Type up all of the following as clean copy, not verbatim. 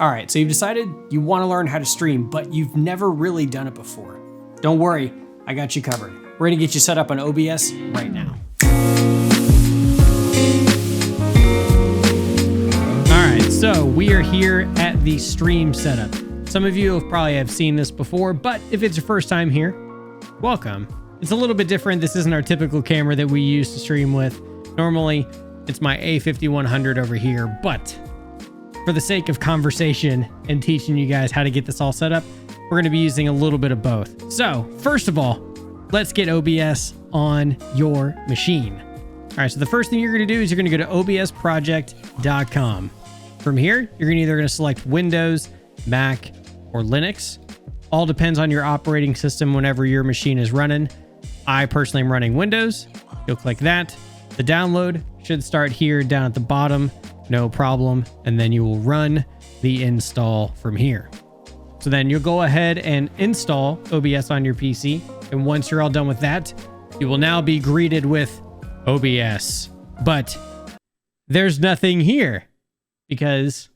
All right, so you've decided you want to learn how to stream, but you've never really done it before. Don't worry, I got you covered. We're gonna get you set up on OBS right now. All right, so we are here at the stream setup. Some of you probably have seen this before, but if it's your first time here, welcome. It's a little bit different. This isn't our typical camera that we use to stream with. Normally, it's my A5100 over here, but for the sake of conversation and teaching you guys how to get this all set up, we're going to be using a little bit of both. So first of all, let's get OBS on your machine. All right, so the first thing you're going to do is you're going to go to obsproject.com. From here, you're either going to select Windows, Mac, or Linux. All depends on your operating system whenever your machine is running. I personally am running Windows. You'll click that. The download should start here down at the bottom. No problem. And then you will run the install from here. So then you'll go ahead and install OBS on your PC. And once you're all done with that, you will now be greeted with OBS. But there's nothing here because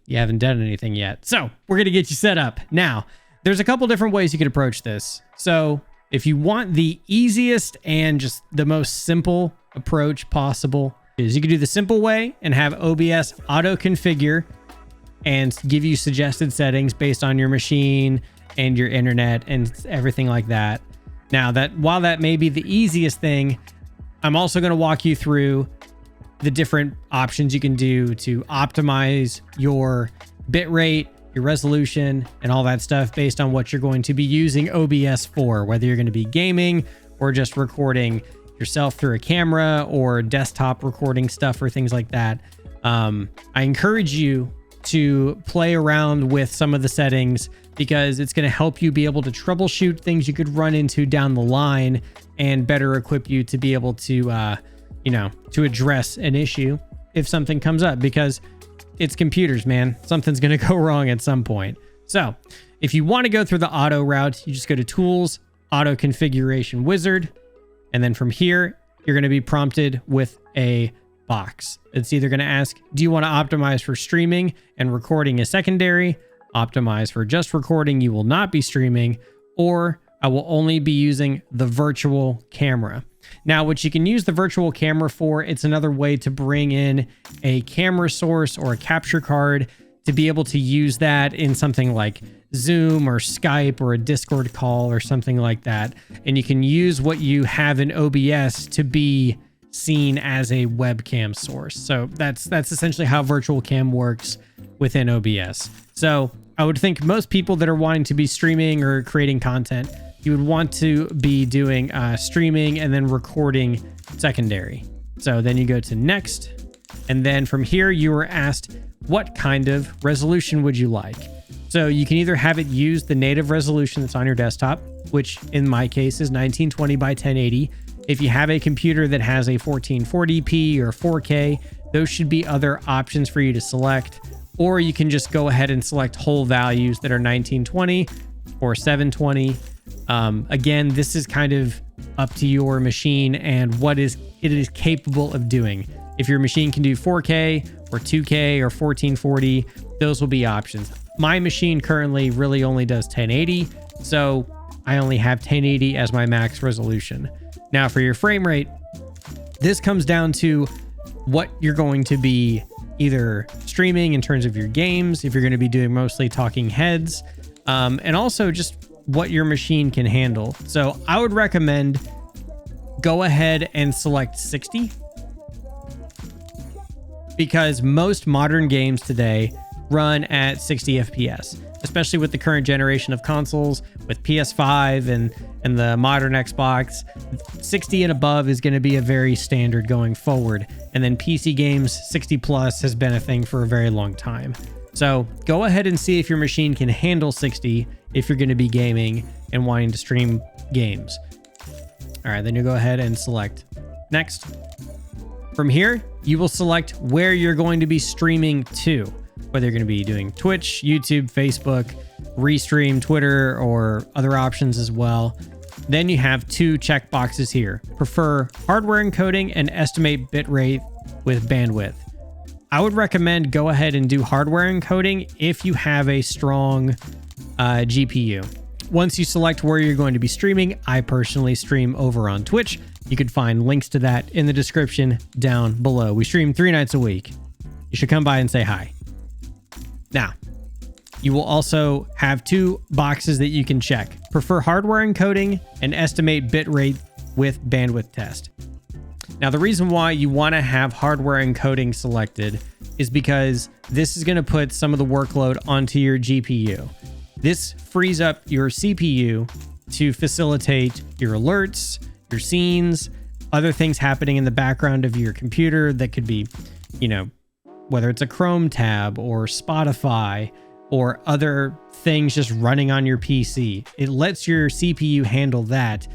you haven't done anything yet. So we're going to get you set up. Now, there's a couple different ways you could approach this. So if you want the easiest and just the most simple approach possible, is you can do the simple way and have OBS auto configure and give you suggested settings based on your machine and your internet and everything like that. Now, that while that may be the easiest thing, I'm also going to walk you through the different options you can do to optimize your bitrate, your resolution, and all that stuff based on what you're going to be using OBS for, whether you're going to be gaming or just recording yourself through a camera or desktop recording stuff or things like that. I encourage you to play around with some of the settings because it's going to help you be able to troubleshoot things you could run into down the line and better equip you to be able to, to address an issue if something comes up, because it's computers, man. Something's going to go wrong at some point. So if you want to go through the auto route, you just go to Tools, Auto Configuration Wizard. And then from here, you're going to be prompted with a box. It's either going to ask, do you want to optimize for streaming and recording as secondary? Optimize for just recording, you will not be streaming, or I will only be using the virtual camera. Now, what you can use the virtual camera for, it's another way to bring in a camera source or a capture card to be able to use that in something like Zoom or Skype or a Discord call or something like that. And you can use what you have in OBS to be seen as a webcam source. So that's essentially how virtual cam works within OBS. So I would think most people that are wanting to be streaming or creating content, you would want to be doing streaming and then recording secondary. So then you go to next. And then from here, you were asked, what kind of resolution would you like? So you can either have it use the native resolution that's on your desktop, which in my case is 1920 by 1080. If you have a computer that has a 1440p or 4K, those should be other options for you to select. Or you can just go ahead and select whole values that are 1920 or 720. Again, this is kind of up to your machine and what it is capable of doing. If your machine can do 4K or 2K or 1440, those will be options. My machine currently really only does 1080, so I only have 1080 as my max resolution. Now for your frame rate, this comes down to what you're going to be either streaming in terms of your games, if you're going to be doing mostly talking heads, and also just what your machine can handle. So I would recommend go ahead and select 60, because most modern games today run at 60 FPS, especially with the current generation of consoles, with PS5 and the modern Xbox. 60 and above is going to be a very standard going forward. And then PC games, 60 plus has been a thing for a very long time. So go ahead and see if your machine can handle 60 if you're going to be gaming and wanting to stream games. All right, then you go ahead and select next. From here, you will select where you're going to be streaming to, whether you're going to be doing Twitch, YouTube, Facebook, Restream, Twitter, or other options as well. Then you have two checkboxes here. Prefer hardware encoding and estimate bitrate with bandwidth. I would recommend go ahead and do hardware encoding if you have a strong GPU. Once you select where you're going to be streaming, I personally stream over on Twitch. You can find links to that in the description down below. We stream 3 nights a week. You should come by and say hi. Now, you will also have 2 boxes that you can check. Prefer hardware encoding and estimate bitrate with bandwidth test. Now, the reason why you want to have hardware encoding selected is because this is going to put some of the workload onto your GPU. This frees up your CPU to facilitate your alerts, your scenes, other things happening in the background of your computer that could be, you know, whether it's a Chrome tab or Spotify or other things just running on your PC. It lets your CPU handle that,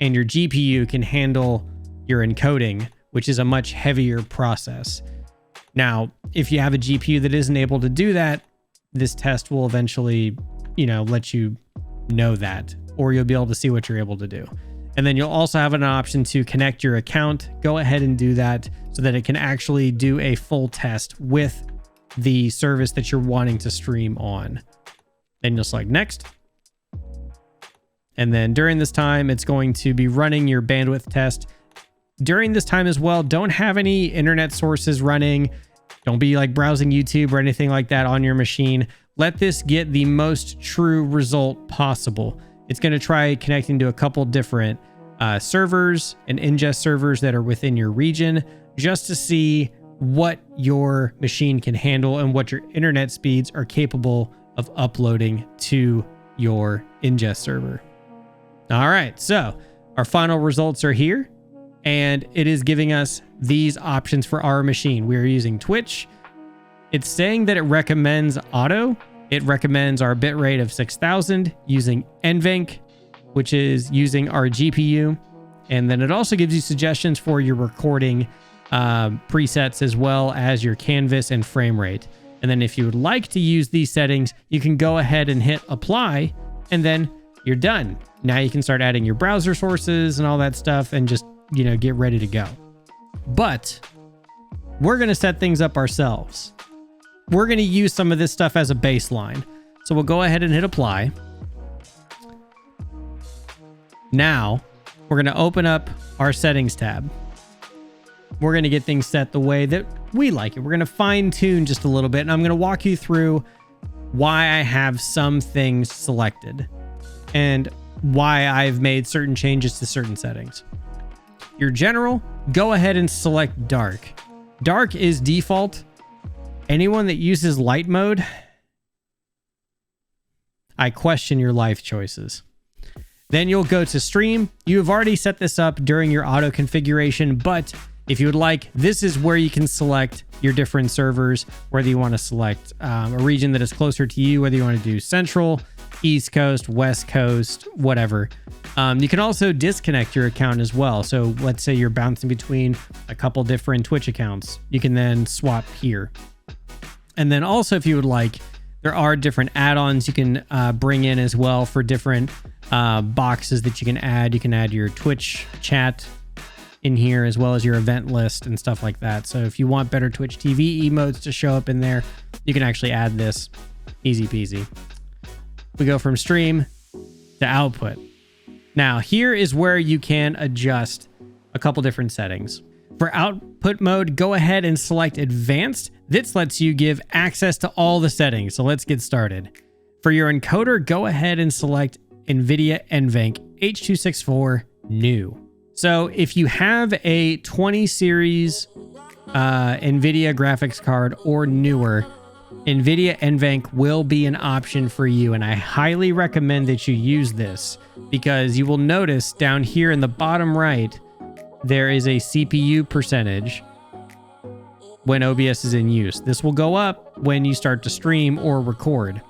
and your GPU can handle your encoding, which is a much heavier process. Now, if you have a GPU that isn't able to do that, this test will eventually, you know, let you know that, or you'll be able to see what you're able to do. And then you'll also have an option to connect your account. Go ahead and do that so that it can actually do a full test with the service that you're wanting to stream on. Then you'll select next. And then during this time, it's going to be running your bandwidth test. During this time as well, don't have any internet sources running. Don't be like browsing YouTube or anything like that on your machine. Let this get the most true result possible. It's going to try connecting to a couple different servers and ingest servers that are within your region just to see what your machine can handle and what your internet speeds are capable of uploading to your ingest server. All right, so our final results are here, and it is giving us these options for our machine. We are using Twitch. It's saying that it recommends auto. It recommends our bitrate of 6000 using NVENC, which is using our GPU. And then it also gives you suggestions for your recording presets as well as your canvas and frame rate. And then if you would like to use these settings, you can go ahead and hit apply, and then you're done. Now you can start adding your browser sources and all that stuff and just, you know, get ready to go. But we're going to set things up ourselves. We're going to use some of this stuff as a baseline. So we'll go ahead and hit apply. Now we're going to open up our settings tab. We're going to get things set the way that we like it. We're going to fine tune just a little bit, and I'm going to walk you through why I have some things selected and why I've made certain changes to certain settings. Your general, go ahead and select dark. Dark is default. Anyone that uses light mode, I question your life choices. Then you'll go to stream. You have already set this up during your auto configuration, but if you would like, this is where you can select your different servers, whether you want to select a region that is closer to you, whether you want to do Central, East Coast, West Coast, whatever. You can also disconnect your account as well. So let's say you're bouncing between a couple different Twitch accounts. You can then swap here. And then also, if you would like, there are different add-ons you can bring in as well for different boxes that you can add. You can add your Twitch chat in here as well as your event list and stuff like that. So if you want better Twitch TV emotes to show up in there, you can actually add this. Easy peasy. We go from stream to output. Now here is where you can adjust a couple different settings. For output mode, go ahead and select advanced. This lets you give access to all the settings. So let's get started. For your encoder, go ahead and select NVIDIA NVENC H.264 new. So if you have a 20 series NVIDIA graphics card or newer, NVIDIA NVENC will be an option for you. And I highly recommend that you use this because you will notice down here in the bottom right, there is a CPU percentage when OBS is in use. This will go up when you start to stream or record,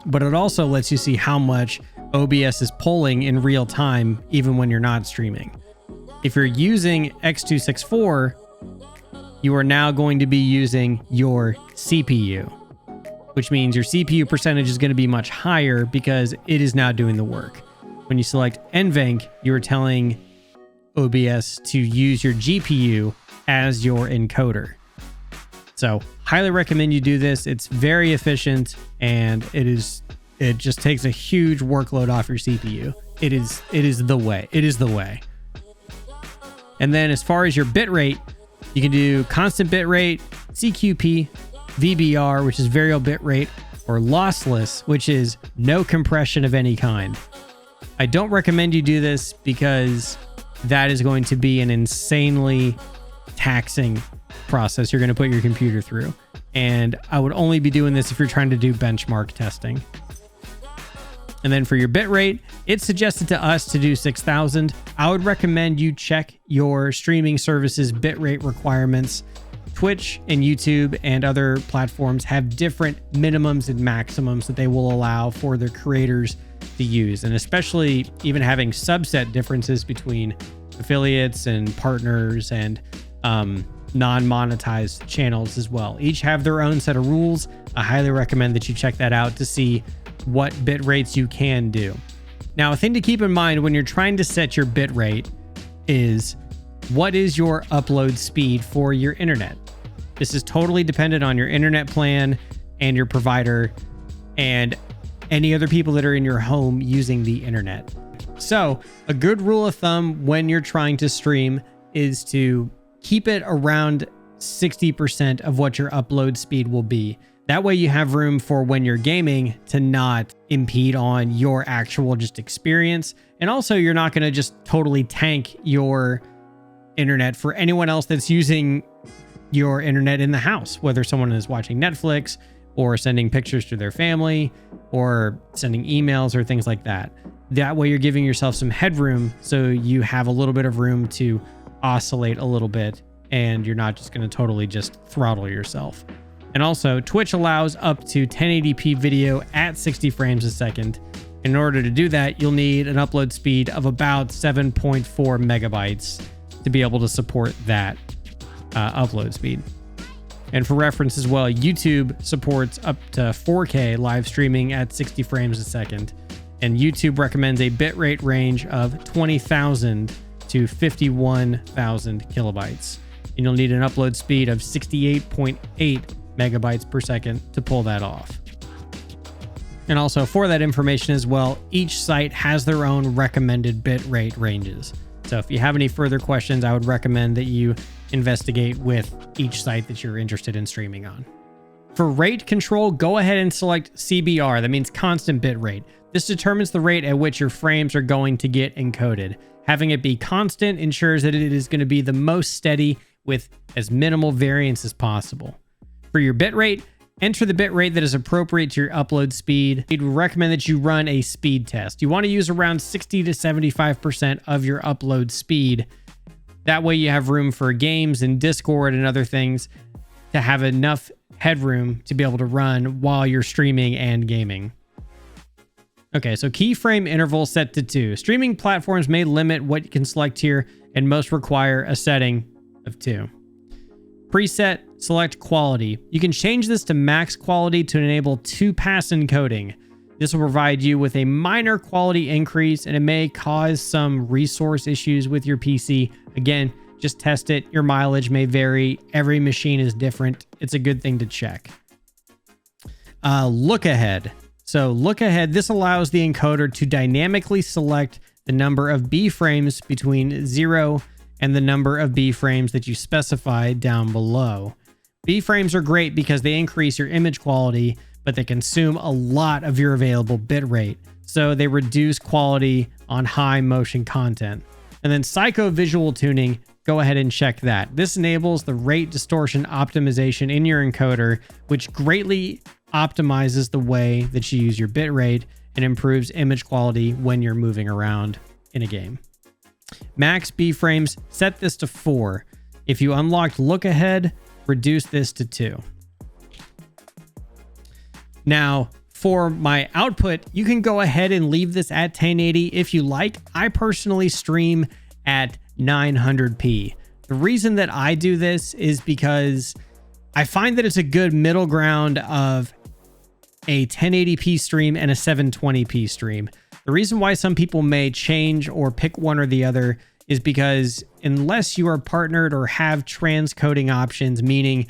but it also lets you see how much OBS is pulling in real time, even when you're not streaming. If you're using X264, you are now going to be using your CPU, which means your CPU percentage is going to be much higher because it is now doing the work. When you select NVENC, you are telling OBS to use your GPU as your encoder. So highly recommend you do this. It's very efficient, and it just takes a huge workload off your CPU. It is the way. It is the way. And then as far as your bitrate, you can do constant bitrate, CQP, VBR, which is variable bitrate, or lossless, which is no compression of any kind. I don't recommend you do this because that is going to be an insanely taxing process you're going to put your computer through. And I would only be doing this if you're trying to do benchmark testing. And then for your bitrate, it's suggested to us to do 6,000. I would recommend you check your streaming services bitrate requirements. Twitch and YouTube and other platforms have different minimums and maximums that they will allow for their creators to use. And especially even having subset differences between affiliates and partners and non-monetized channels as well. Each have their own set of rules. I highly recommend that you check that out to see what bit rates you can do. Now, a thing to keep in mind when you're trying to set your bit rate is what is your upload speed for your internet. This is totally dependent on your internet plan and your provider and any other people that are in your home using the internet. So a good rule of thumb when you're trying to stream is to keep it around 60% of what your upload speed will be. That way you have room for when you're gaming to not impede on your actual just experience. And also you're not going to just totally tank your internet for anyone else that's using your internet in the house, whether someone is watching Netflix or sending pictures to their family or sending emails or things like that. That way you're giving yourself some headroom so you have a little bit of room to oscillate a little bit and you're not just going to totally just throttle yourself. And also, Twitch allows up to 1080p video at 60 frames a second. In order to do that, you'll need an upload speed of about 7.4 megabytes to be able to support that upload speed. And for reference as well, YouTube supports up to 4K live streaming at 60 frames a second. And YouTube recommends a bitrate range of 20,000 to 51,000 kilobytes. And you'll need an upload speed of 68.8 megabytes per second to pull that off. And also for that information as well, each site has their own recommended bitrate ranges. So if you have any further questions, I would recommend that you investigate with each site that you're interested in streaming on. For rate control, go ahead and select CBR. That means constant bit rate. This determines the rate at which your frames are going to get encoded. Having it be constant ensures that it is going to be the most steady with as minimal variance as possible. For your bitrate, enter the bitrate that is appropriate to your upload speed. We'd recommend that you run a speed test. You want to use around 60 to 75% of your upload speed. That way you have room for games and Discord and other things to have enough headroom to be able to run while you're streaming and gaming. Okay, so keyframe interval set to 2. Streaming platforms may limit what you can select here, and most require a setting of 2. Preset, select quality. You can change this to max quality to enable 2-pass encoding. This will provide you with a minor quality increase, and it may cause some resource issues with your PC. Again, just test it. Your mileage may vary. Every machine is different. It's a good thing to check. Look ahead. So look ahead. This allows the encoder to dynamically select the number of B frames between 0 and the number of B frames that you specify down below. B frames are great because they increase your image quality, but they consume a lot of your available bit rate. So they reduce quality on high motion content. And then psycho visual tuning, go ahead and check that. This enables the rate distortion optimization in your encoder, which greatly optimizes the way that you use your bit rate and improves image quality when you're moving around in a game. Max B frames, set this to 4. If you unlocked look ahead, reduce this to 2. Now, for my output, you can go ahead and leave this at 1080 if you like. I personally stream at 900p. The reason that I do this is because I find that it's a good middle ground of a 1080p stream and a 720p stream. The reason why some people may change or pick one or the other is because unless you are partnered or have transcoding options, meaning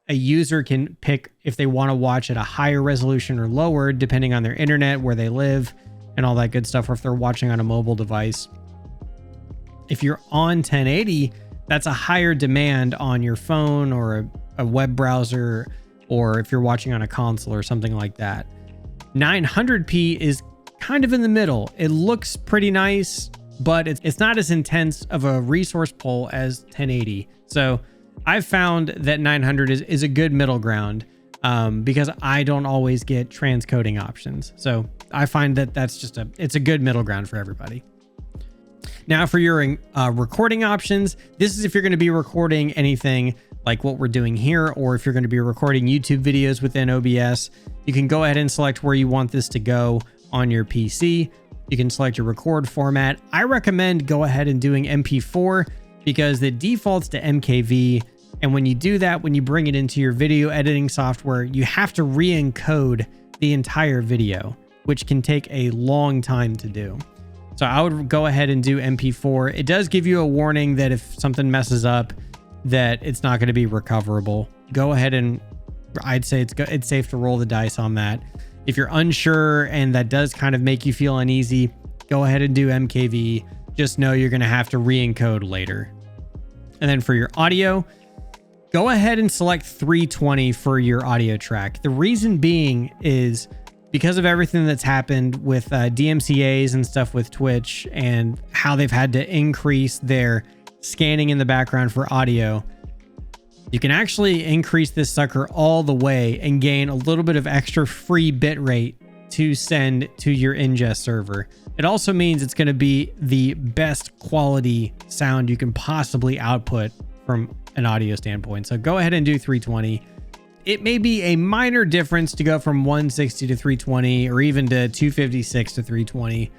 a user can pick if they want to watch at a higher resolution or lower, depending on their internet, where they live, and all that good stuff, or if they're watching on a mobile device. If you're on 1080, that's a higher demand on your phone or a web browser, or if you're watching on a console or something like that. 900p is kind of in the middle. It looks pretty nice, but it's not as intense of a resource pull as 1080. So I've found that 900 is a good middle ground because I don't always get transcoding options. So I find that it's a good middle ground for everybody. Now for your recording options, this is if you're going to be recording anything like what we're doing here, or if you're going to be recording YouTube videos within OBS, you can go ahead and select where you want this to go on your PC. You can select your record format. I recommend go ahead and doing MP4 because it defaults to MKV. And when you do that, when you bring it into your video editing software, you have to re-encode the entire video, which can take a long time to do. So I would go ahead and do MP4. It does give you a warning that if something messes up, that it's not going to be recoverable. Go ahead and I'd say it's safe to roll the dice on that. If you're unsure and that does kind of make you feel uneasy, go ahead and do MKV. Just know you're going to have to re-encode later. And then for your audio, go ahead and select 320 for your audio track. The reason being is because of everything that's happened with DMCAs and stuff with Twitch and how they've had to increase their scanning in the background for audio. You can actually increase this sucker all the way and gain a little bit of extra free bitrate to send to your ingest server. It also means it's going to be the best quality sound you can possibly output from an audio standpoint. So go ahead and do 320. It may be a minor difference to go from 160 to 320 or even to 256 to 320.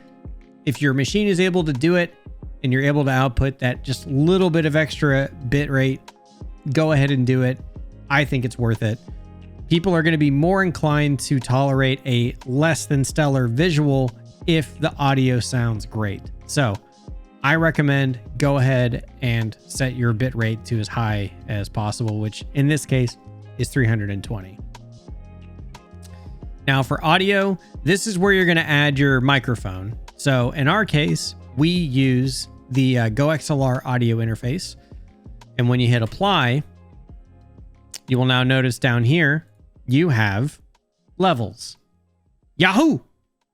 If your machine is able to do it and you're able to output that just little bit of extra bit rate, go ahead and do it. I think it's worth it. People are going to be more inclined to tolerate a less than stellar visual if the audio sounds great. So I recommend go ahead and set your bit rate to as high as possible, which in this case is 320. Now for audio, this is where you're going to add your microphone. So in our case, we use the GoXLR audio interface. And when you hit apply, you will now notice down here, you have levels. Yahoo!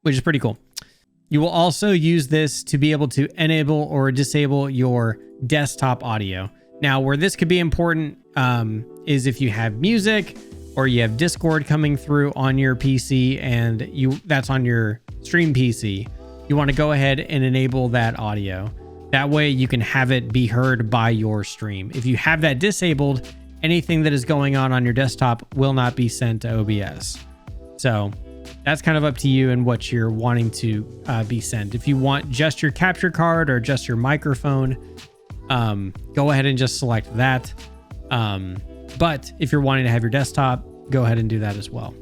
Which is pretty cool. You will also use this to be able to enable or disable your desktop audio. Now, where this could be important is if you have music or you have Discord coming through on your PC and that's on your stream PC. You want to go ahead and enable that audio. That way you can have it be heard by your stream. If you have that disabled, anything that is going on your desktop will not be sent to OBS. So that's kind of up to you and what you're wanting to be sent. If you want just your capture card or just your microphone, go ahead and just select that. But if you're wanting to have your desktop, go ahead and do that as well.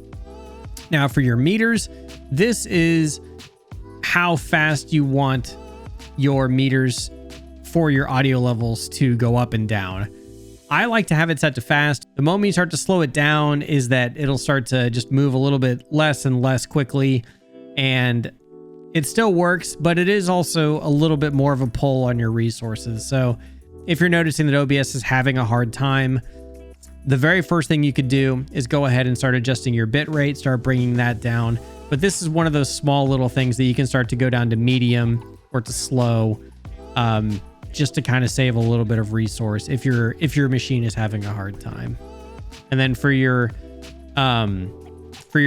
Now for your meters, this is how fast you want your meters for your audio levels to go up and down. I like to have it set to fast. The moment you start to slow it down is that it'll start to just move a little bit less and less quickly, and it still works, but it is also a little bit more of a pull on your resources. So if you're noticing that OBS is having a hard time, the very first thing you could do is go ahead and start adjusting your bit rate, start bringing that down. But this is one of those small little things that you can start to go down to medium or to slow, just to kind of save a little bit of resource if your machine is having a hard time. And then for your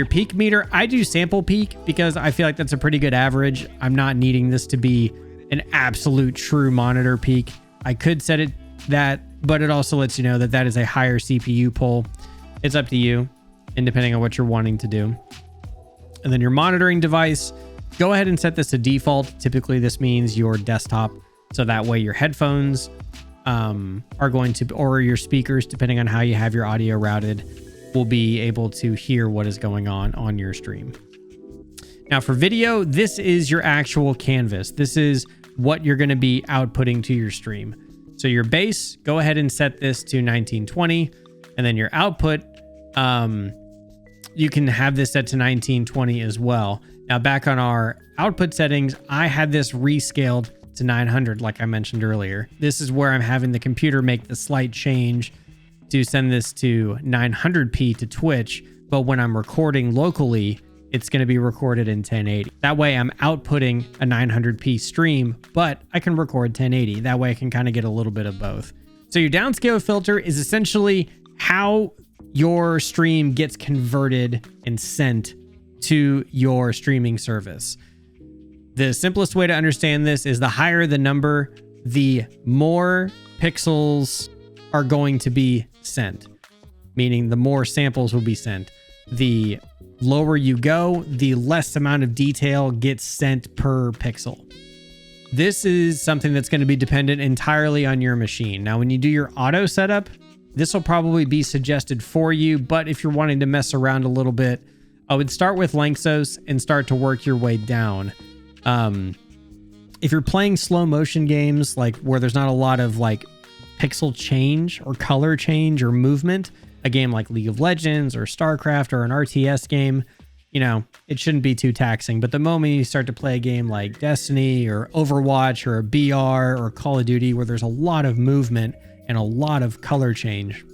peak meter, I do sample peak because I feel like that's a pretty good average. I'm not needing this to be an absolute true monitor peak. I could set it that, but it also lets you know that that is a higher CPU pull. It's up to you, and depending on what you're wanting to do. And then your monitoring device, go ahead and set this to default. Typically this means your desktop. So that way your headphones are going to, or your speakers, depending on how you have your audio routed, will be able to hear what is going on your stream. Now for video, this is your actual canvas. This is what you're going to be outputting to your stream. So your base, go ahead and set this to 1920. And then your output, you can have this set to 1920 as well. Now back on our output settings, I had this rescaled to 900 like I mentioned earlier. This is where I'm having the computer make the slight change to send this to 900p to Twitch, but when I'm recording locally, it's going to be recorded in 1080. That way I'm outputting a 900p stream, but I can record 1080. That way I can kind of get a little bit of both. So your downscale filter is essentially how your stream gets converted and sent to your streaming service. The simplest way to understand this is the higher the number, the more pixels are going to be sent, meaning the more samples will be sent. The lower you go, the less amount of detail gets sent per pixel. This is something that's going to be dependent entirely on your machine. Now, when you do your auto setup, this will probably be suggested for you, but if you're wanting to mess around a little bit, I would start with Lanczos and start to work your way down. If you're playing slow motion games, like where there's not a lot of like pixel change or color change or movement, a game like League of Legends or StarCraft or an RTS game, you know, it shouldn't be too taxing. But the moment you start to play a game like Destiny or Overwatch or a BR or Call of Duty, where there's a lot of movement and a lot of color change,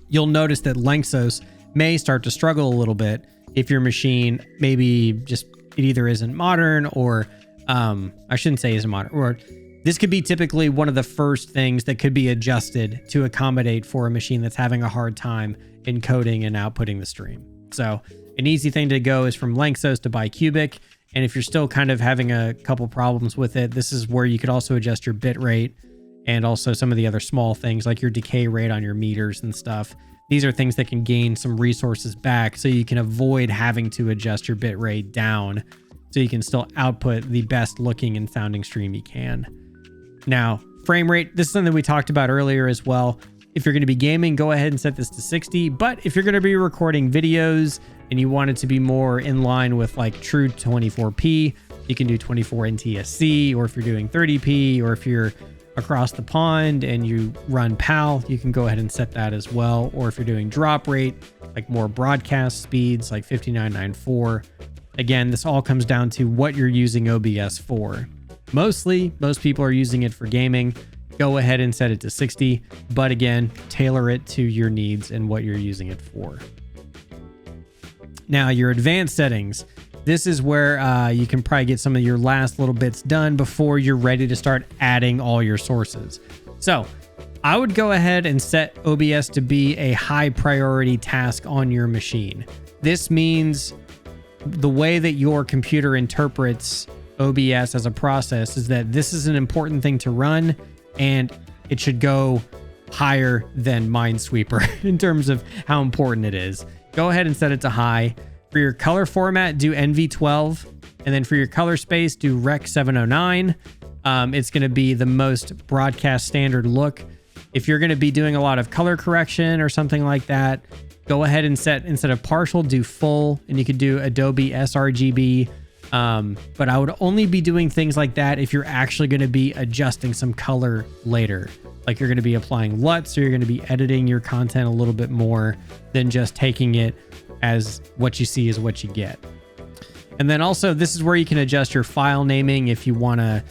you'll notice that Lanczos may start to struggle a little bit if your machine maybe just it either isn't modern or I shouldn't say isn't modern, or this could be typically one of the first things that could be adjusted to accommodate for a machine that's having a hard time encoding and outputting the stream. So an easy thing to go is from Lanczos to bicubic. And if you're still kind of having a couple problems with it, this is where you could also adjust your bit rate and also some of the other small things like your decay rate on your meters and stuff. These are things that can gain some resources back so you can avoid having to adjust your bit rate down so you can still output the best looking and sounding stream you can. Now, frame rate, this is something we talked about earlier as well. If you're going to be gaming, go ahead and set this to 60. But if you're going to be recording videos and you want it to be more in line with like true 24p, you can do 24 NTSC, or if you're doing 30p, or if you're across the pond and you run PAL, you can go ahead and set that as well. Or if you're doing drop rate, like more broadcast speeds, like 5994. Again, this all comes down to what you're using OBS for. Most people are using it for gaming. Go ahead and set it to 60, but again, tailor it to your needs and what you're using it for. Now, your advanced settings. This is where you can probably get some of your last little bits done before you're ready to start adding all your sources. So I would go ahead and set OBS to be a high priority task on your machine. This means the way that your computer interprets OBS as a process is that this is an important thing to run, and it should go higher than Minesweeper in terms of how important it is. Go ahead and set it to high. For your color format, do NV12, and then for your color space, do Rec 709. It's going to be the most broadcast standard look. If you're going to be doing a lot of color correction or something like that, go ahead and set, instead of partial, do full, and you could do Adobe sRGB. But I would only be doing things like that if you're actually going to be adjusting some color later. Like you're going to be applying LUTs, or you're going to be editing your content a little bit more than just taking it as what you see is what you get. And then also, this is where you can adjust your file naming if you want to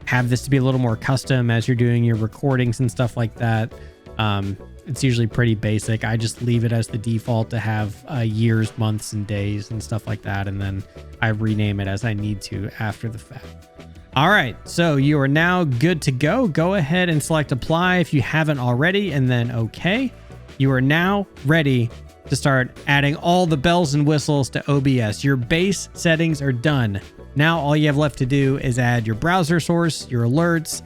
have this to be a little more custom as you're doing your recordings and stuff like that. It's usually pretty basic. I just leave it as the default to have years, months, and days and stuff like that. And then I rename it as I need to after the fact. All right, so you are now good to go. Go ahead and select apply if you haven't already, and then okay. You are now ready to start adding all the bells and whistles to OBS. Your base settings are done. Now all you have left to do is add your browser source, your alerts,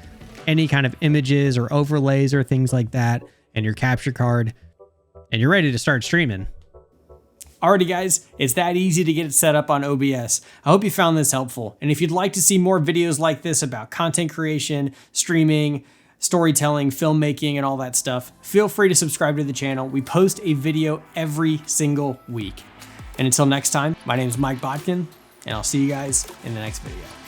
any kind of images or overlays or things like that, and your capture card, and you're ready to start streaming. Alrighty guys, it's that easy to get it set up on OBS. I hope you found this helpful. And if you'd like to see more videos like this about content creation, streaming, storytelling, filmmaking, and all that stuff, feel free to subscribe to the channel. We post a video every single week. And until next time, my name is Mike Botkin, and I'll see you guys in the next video.